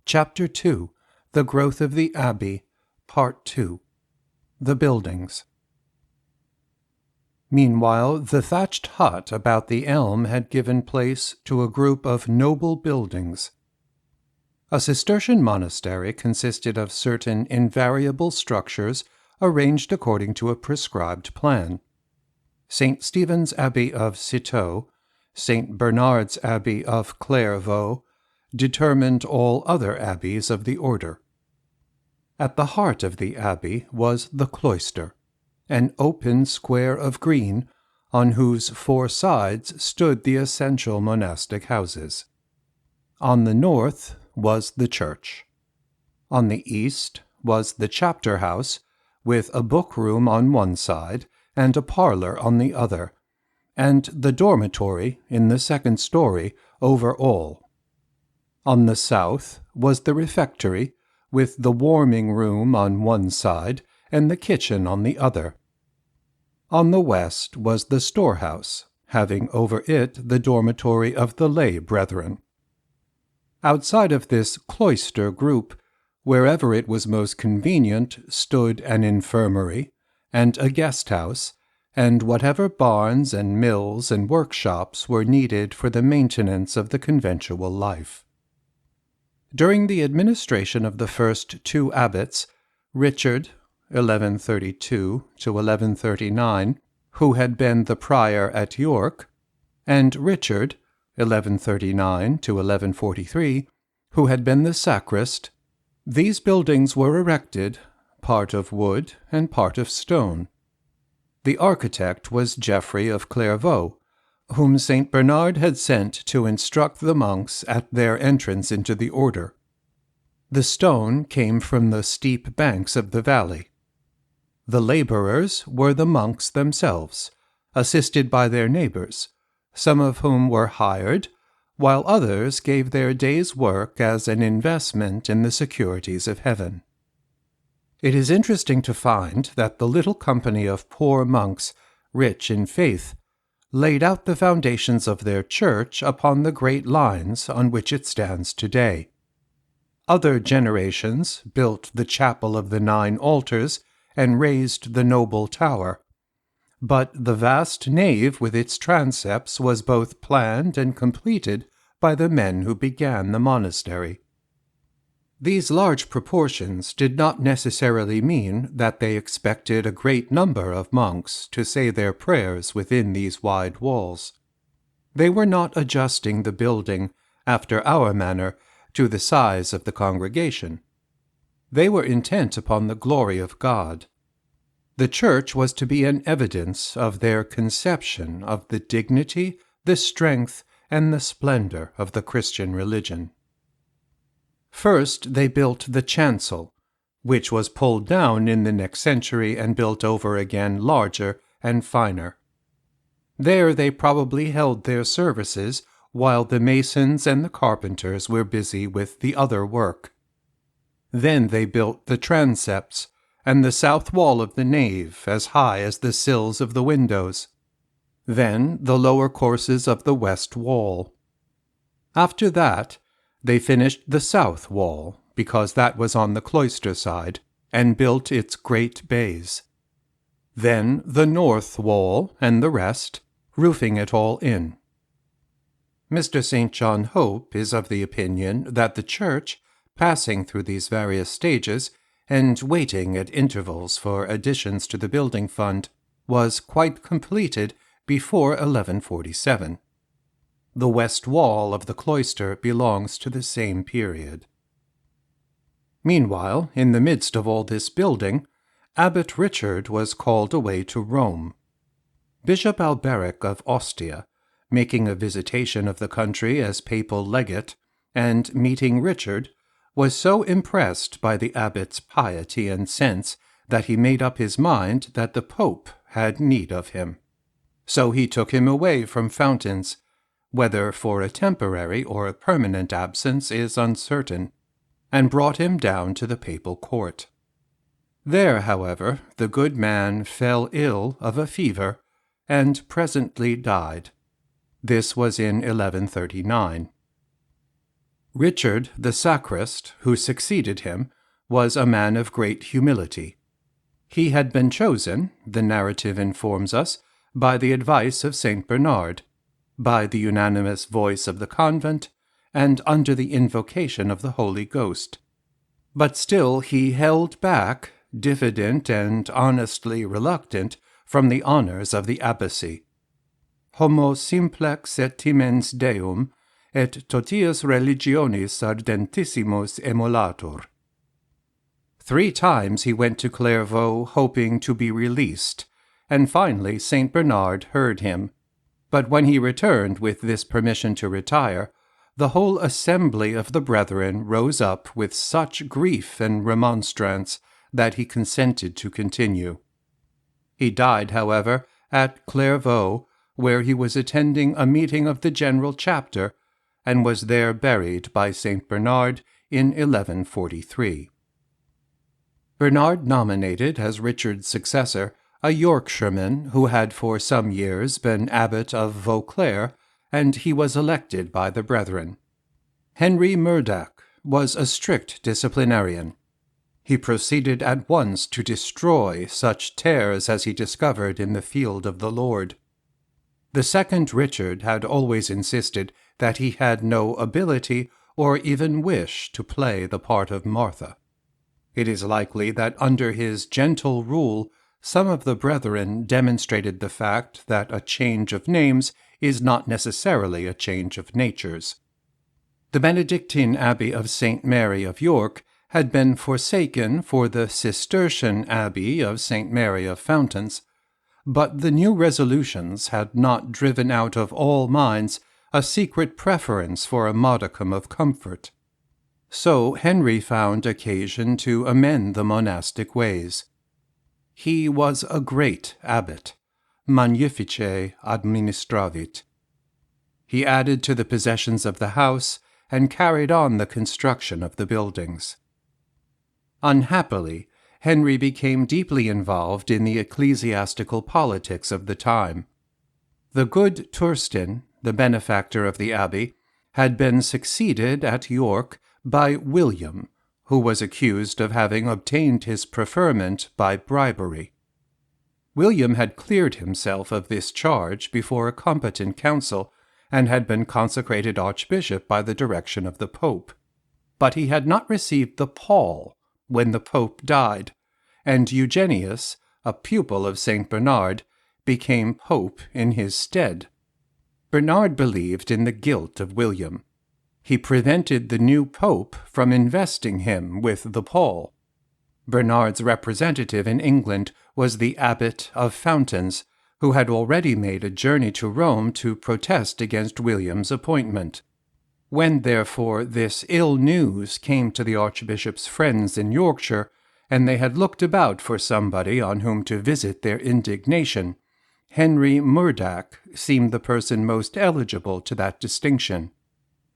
Chapter 2, The Growth of the Abbey, Part 2, The Buildings. Meanwhile, the thatched hut about the elm had given place to a group of noble buildings. A Cistercian monastery consisted of certain invariable structures arranged according to a prescribed plan. St. Stephen's Abbey of Citeaux, St. Bernard's Abbey of Clairvaux, determined all other abbeys of the order. At the heart of the abbey was the cloister, an open square of green, on whose 4 sides stood the essential monastic houses. On the north was the church. On the east was the chapter house, with a book-room on one side and a parlour on the other, and the dormitory in the 2nd story over all. On the south was the refectory, with the warming-room on one side and the kitchen on the other. On the west was the storehouse, having over it the dormitory of the lay brethren. Outside of this cloister group, wherever it was most convenient, stood an infirmary, and a guest-house, and whatever barns and mills and workshops were needed for the maintenance of the conventual life. During the administration of the first 2 abbots, Richard, 1132 to 1139, who had been the prior at York, and Richard, 1139 to 1143, who had been the sacrist, these buildings were erected, part of wood and part of stone. The architect was Geoffrey of Clairvaux, whom St. Bernard had sent to instruct the monks at their entrance into the order. The stone came from the steep banks of the valley. The labourers were the monks themselves, assisted by their neighbours, some of whom were hired, while others gave their day's work as an investment in the securities of heaven. It is interesting to find that the little company of poor monks, rich in faith, laid out the foundations of their church upon the great lines on which it stands today. Other generations built the chapel of the 9 altars and raised the noble tower, but the vast nave with its transepts was both planned and completed by the men who began the monastery. These large proportions did not necessarily mean that they expected a great number of monks to say their prayers within these wide walls. They were not adjusting the building, after our manner, to the size of the congregation. They were intent upon the glory of God. The church was to be an evidence of their conception of the dignity, the strength, and the splendor of the Christian religion. First they built the chancel, which was pulled down in the next century and built over again larger and finer. There they probably held their services while the masons and the carpenters were busy with the other work. Then they built the transepts, and the south wall of the nave as high as the sills of the windows. Then the lower courses of the west wall. After that, they finished the south wall, because that was on the cloister side, and built its great bays. Then the north wall and the rest, roofing it all in. Mr. St. John Hope is of the opinion that the church, passing through these various stages, and waiting at intervals for additions to the building fund, was quite completed before 1147. The west wall of the cloister belongs to the same period. Meanwhile, in the midst of all this building, Abbot Richard was called away to Rome. Bishop Alberic of Ostia, making a visitation of the country as papal legate, and meeting Richard, was so impressed by the abbot's piety and sense that he made up his mind that the Pope had need of him. So he took him away from Fountains, whether for a temporary or a permanent absence is uncertain, and brought him down to the papal court. There, however, the good man fell ill of a fever, and presently died. This was in 1139. Richard the sacrist, who succeeded him, was a man of great humility. He had been chosen, the narrative informs us, by the advice of St. Bernard, by the unanimous voice of the convent, and under the invocation of the Holy Ghost. But still he held back, diffident and honestly reluctant, from the honors of the abbacy. Homo simplex et timens Deum, et totius religionis ardentissimus emulator. 3 times he went to Clairvaux hoping to be released, and finally St. Bernard heard him. But when he returned with this permission to retire, the whole assembly of the brethren rose up with such grief and remonstrance that he consented to continue. He died, however, at Clairvaux, where he was attending a meeting of the general chapter, and was there buried by St. Bernard in 1143. Bernard nominated as Richard's successor a Yorkshireman who had for some years been abbot of Vauclair, and he was elected by the brethren. Henry Murdoch was a strict disciplinarian. He proceeded at once to destroy such tares as he discovered in the field of the Lord. The second Richard had always insisted that he had no ability or even wish to play the part of Martha. It is likely that under his gentle rule some of the brethren demonstrated the fact that a change of names is not necessarily a change of natures. The Benedictine Abbey of St. Mary of York had been forsaken for the Cistercian Abbey of St. Mary of Fountains, but the new resolutions had not driven out of all minds a secret preference for a modicum of comfort. So Henry found occasion to amend the monastic ways. He was a great abbot, magnifice administravit. He added to the possessions of the house and carried on the construction of the buildings. Unhappily, Henry became deeply involved in the ecclesiastical politics of the time. The good Thurston, the benefactor of the abbey, had been succeeded at York by William, who was accused of having obtained his preferment by bribery. William had cleared himself of this charge before a competent council, and had been consecrated archbishop by the direction of the Pope. But he had not received the pall when the Pope died, and Eugenius, a pupil of St. Bernard, became Pope in his stead. Bernard believed in the guilt of William. He prevented the new Pope from investing him with the pall. Bernard's representative in England was the Abbot of Fountains, who had already made a journey to Rome to protest against William's appointment. When, therefore, this ill news came to the Archbishop's friends in Yorkshire, and they had looked about for somebody on whom to visit their indignation, Henry Murdoch seemed the person most eligible to that distinction.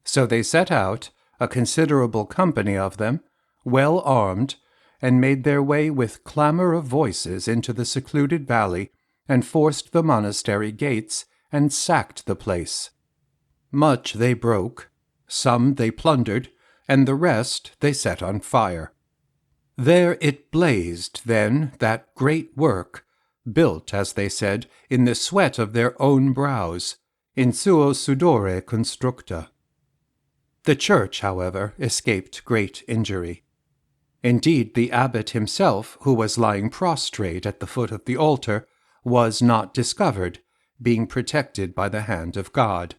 So they set out, a considerable company of them, well armed, and made their way with clamour of voices into the secluded valley, and forced the monastery gates, and sacked the place. Much they broke, some they plundered, and the rest they set on fire. There it blazed, then, that great work, built, as they said, in the sweat of their own brows, in suo sudore constructa. The church, however, escaped great injury. Indeed, the abbot himself, who was lying prostrate at the foot of the altar, was not discovered, being protected by the hand of God.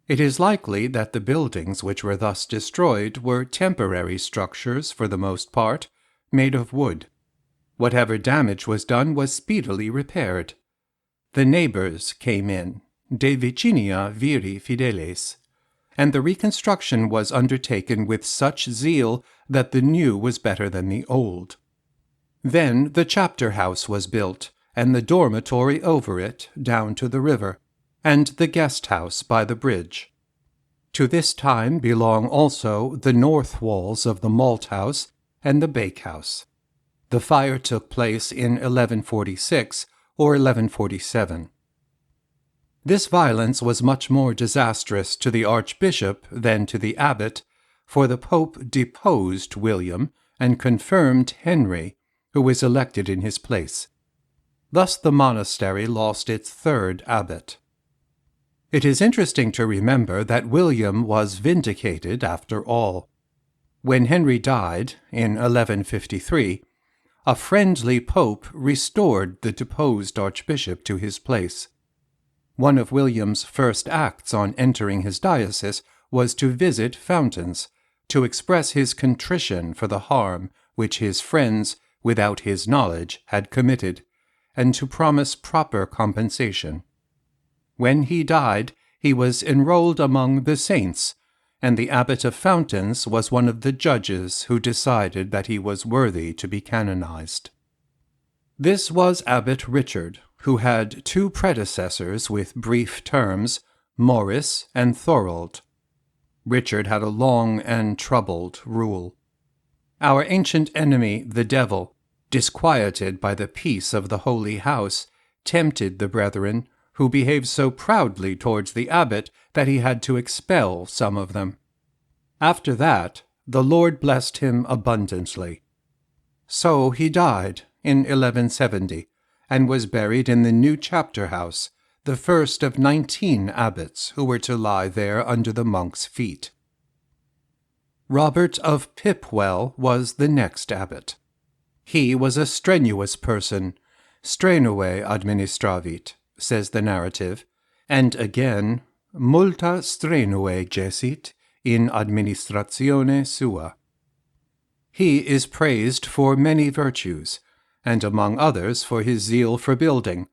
It is likely that the buildings which were thus destroyed were temporary structures, for the most part, made of wood. Whatever damage was done was speedily repaired. The neighbors came in, de vicinia viri fideles, and the reconstruction was undertaken with such zeal that the new was better than the old. Then the chapter house was built, and the dormitory over it, down to the river, and the guest house by the bridge. To this time belong also the north walls of the malt house and the bakehouse. The fire took place in 1146 or 1147. This violence was much more disastrous to the archbishop than to the abbot, for the pope deposed William and confirmed Henry, who was elected in his place. Thus the monastery lost its third abbot. It is interesting to remember that William was vindicated after all. When Henry died in 1153, a friendly pope restored the deposed archbishop to his place. One of William's first acts on entering his diocese was to visit Fountains, to express his contrition for the harm which his friends, without his knowledge, had committed, and to promise proper compensation. When he died, he was enrolled among the saints, and the abbot of Fountains was one of the judges who decided that he was worthy to be canonized. This was Abbot Richard, who had two predecessors with brief terms, Maurice and Thorold. Richard had a long and troubled rule. Our ancient enemy, the devil, disquieted by the peace of the Holy House, tempted the brethren, who behaved so proudly towards the abbot that he had to expel some of them. After that, the Lord blessed him abundantly. So he died in 1170, and was buried in the new chapter house, the first of 19 abbots who were to lie there under the monks' feet. Robert of Pipwell was the next abbot. He was a strenuous person, strenuae administravit, says the narrative, and again, multa strenuae gesit in administratione sua. He is praised for many virtues, and among others for his zeal for building,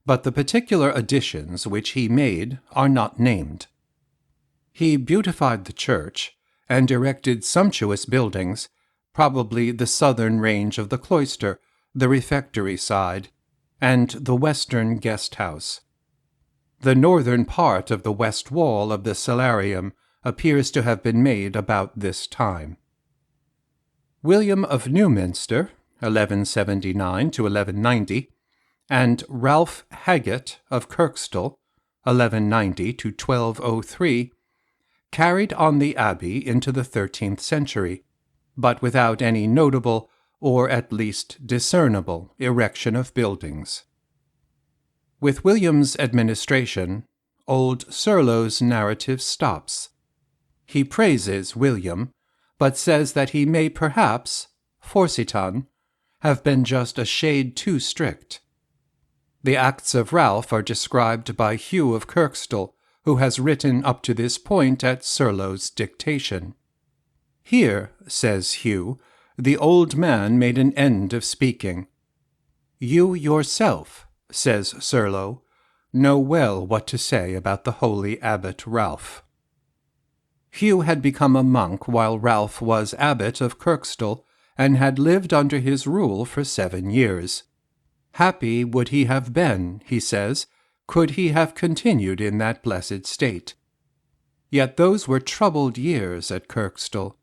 but the particular additions which he made are not named. He beautified the church, and erected sumptuous buildings, probably the southern range of the cloister, the refectory side, and the western guest-house. The northern part of the west wall of the cellarium appears to have been made about this time. William of Newminster, 1179 to 1190, and Ralph Haggett of Kirkstall, 1190 to 1203, carried on the abbey into the 13th century, but without any notable, or at least discernible, erection of buildings. With William's administration, old Serlo's narrative stops. He praises William, but says that he may perhaps, forsitan, have been just a shade too strict. The acts of Ralph are described by Hugh of Kirkstall, who has written up to this point at Serlo's dictation. Here, says Hugh, the old man made an end of speaking. You yourself, says Serlo, know well what to say about the holy abbot Ralph. Hugh had become a monk while Ralph was abbot of Kirkstall, and had lived under his rule for 7 years. Happy would he have been, he says, could he have continued in that blessed state. Yet those were troubled years at Kirkstall.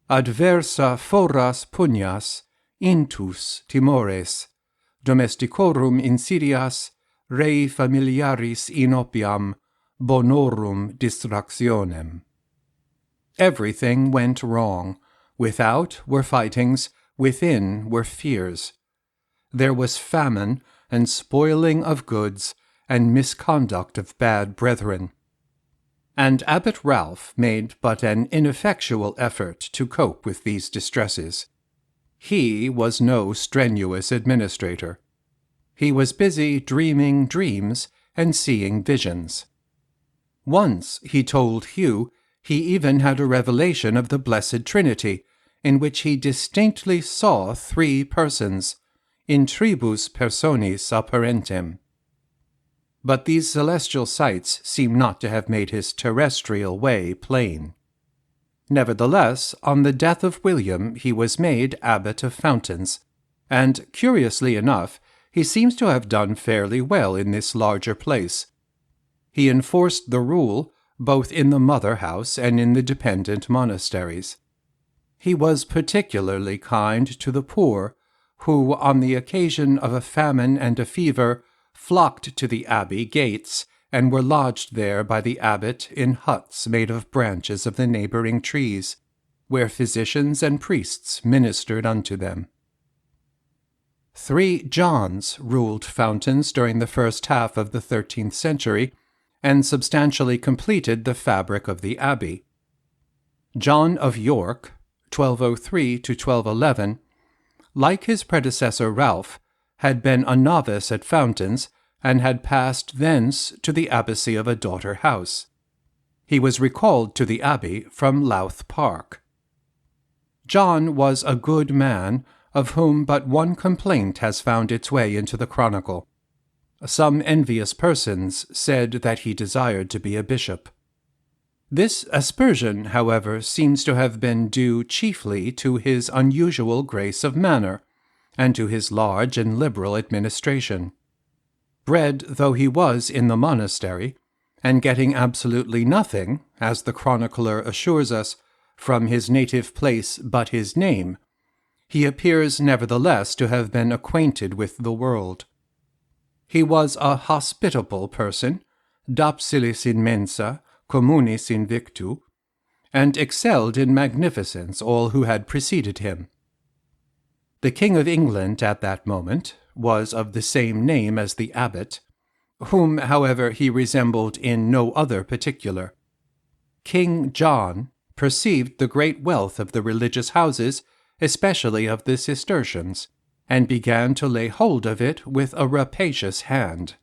Adversa foras pugnas, intus timores, domesticorum insidias, rei familiaris inopiam, bonorum distractionem. Everything went wrong. Without were fightings, within were fears. There was famine, and spoiling of goods, and misconduct of bad brethren. And Abbot Ralph made but an ineffectual effort to cope with these distresses. He was no strenuous administrator. He was busy dreaming dreams and seeing visions. Once, he told Hugh, he even had a revelation of the Blessed Trinity, in which he distinctly saw 3 persons, in tribus personis apparentem. But these celestial sights seem not to have made his terrestrial way plain. Nevertheless, on the death of William, he was made abbot of Fountains, and, curiously enough, he seems to have done fairly well in this larger place. He enforced the rule both in the mother house and in the dependent monasteries. He was particularly kind to the poor, who, on the occasion of a famine and a fever, flocked to the abbey gates and were lodged there by the abbot in huts made of branches of the neighboring trees, where physicians and priests ministered unto them. 3 Johns ruled Fountains during the first half of the 13th century, and substantially completed the fabric of the abbey. John of York, 1203 to 1211, like his predecessor Ralph, had been a novice at Fountains, and had passed thence to the abbacy of a daughter house. He was recalled to the abbey from Louth Park. John was a good man, of whom but one complaint has found its way into the chronicle. Some envious persons said that he desired to be a bishop. This aspersion, however, seems to have been due chiefly to his unusual grace of manner, and to his large and liberal administration. Bred though he was in the monastery, and getting absolutely nothing, as the chronicler assures us, from his native place but his name, he appears nevertheless to have been acquainted with the world. He was a hospitable person, dapsilis in mensa, communis in victu, and excelled in magnificence all who had preceded him. The King of England at that moment was of the same name as the abbot, whom, however, he resembled in no other particular. King John perceived the great wealth of the religious houses, especially of the Cistercians, and began to lay hold of it with a rapacious hand.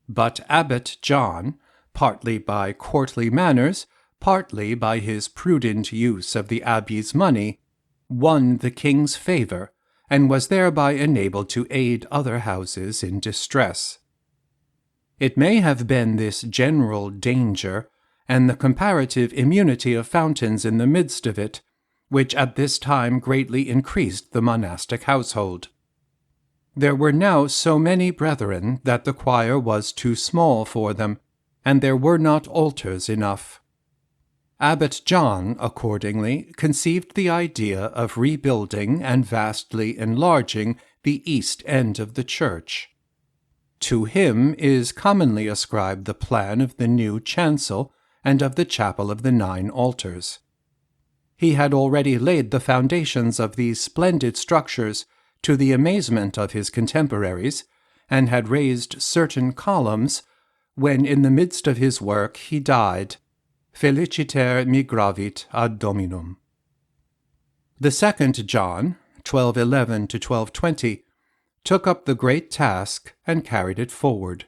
But Abbot John, partly by courtly manners, partly by his prudent use of the abbey's money, won the king's favour, and was thereby enabled to aid other houses in distress. It may have been this general danger, and the comparative immunity of Fountains in the midst of it, which at this time greatly increased the monastic household. There were now so many brethren that the choir was too small for them, and there were not altars enough. Abbot John, accordingly, conceived the idea of rebuilding and vastly enlarging the east end of the church. To him is commonly ascribed the plan of the new chancel and of the chapel of the 9 altars. He had already laid the foundations of these splendid structures to the amazement of his contemporaries, and had raised certain columns, when in the midst of his work he died. Feliciter migravit ad Dominum. The second John, 1211 to 1220, took up the great task and carried it forward.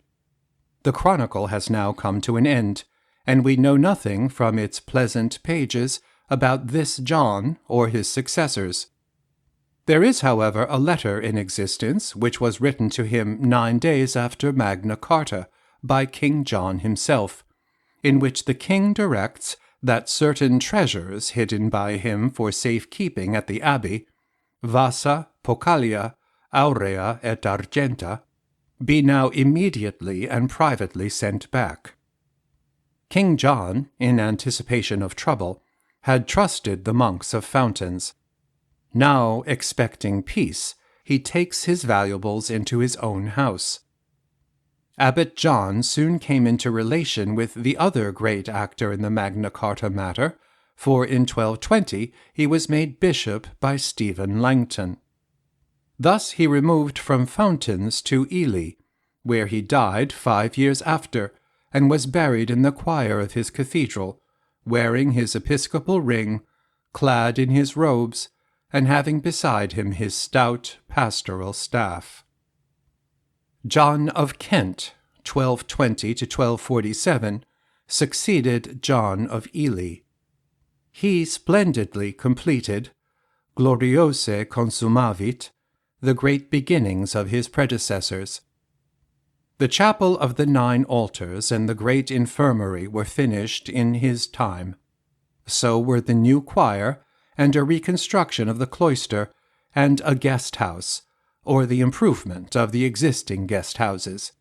The chronicle has now come to an end, and we know nothing from its pleasant pages about this John or his successors. There is, however, a letter in existence which was written to him 9 days after Magna Carta by King John himself, in which the king directs that certain treasures hidden by him for safe-keeping at the abbey, vasa, pocalia, aurea et argenta, be now immediately and privately sent back. King John, in anticipation of trouble, had trusted the monks of Fountains. Now, expecting peace, he takes his valuables into his own house. Abbot John soon came into relation with the other great actor in the Magna Carta matter, for in 1220 he was made bishop by Stephen Langton. Thus he removed from Fountains to Ely, where he died 5 years after, and was buried in the choir of his cathedral, wearing his episcopal ring, clad in his robes, and having beside him his stout pastoral staff. John of Kent, 1220 to 1247, succeeded John of Ely. He splendidly completed, gloriose consumavit, the great beginnings of his predecessors. The chapel of the 9 altars and the great infirmary were finished in his time. So were the new choir, and a reconstruction of the cloister, and a guest house, or the improvement of the existing guest houses,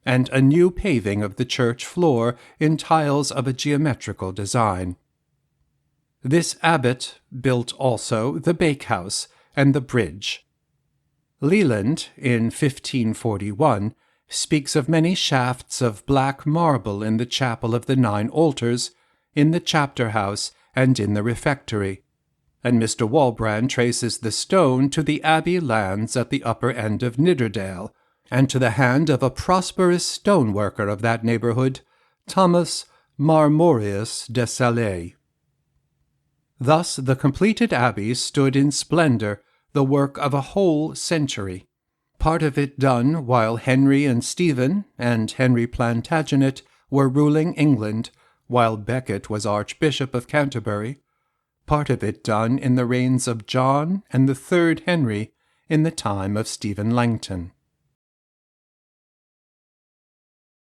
and a new paving of the church floor in tiles of a geometrical design. This abbot built also the bakehouse and the bridge. Leland, in 1541, speaks of many shafts of black marble in the chapel of the 9 altars, in the chapter house, and in the refectory, and Mr. Walbrand traces the stone to the abbey lands at the upper end of Nidderdale, and to the hand of a prosperous stoneworker of that neighbourhood, Thomas Marmorius de Salé. Thus the completed abbey stood in splendour, the work of a whole century, part of it done while Henry and Stephen and Henry Plantagenet were ruling England, while Becket was Archbishop of Canterbury, part of it done in the reigns of John and the 3rd Henry, in the time of Stephen Langton.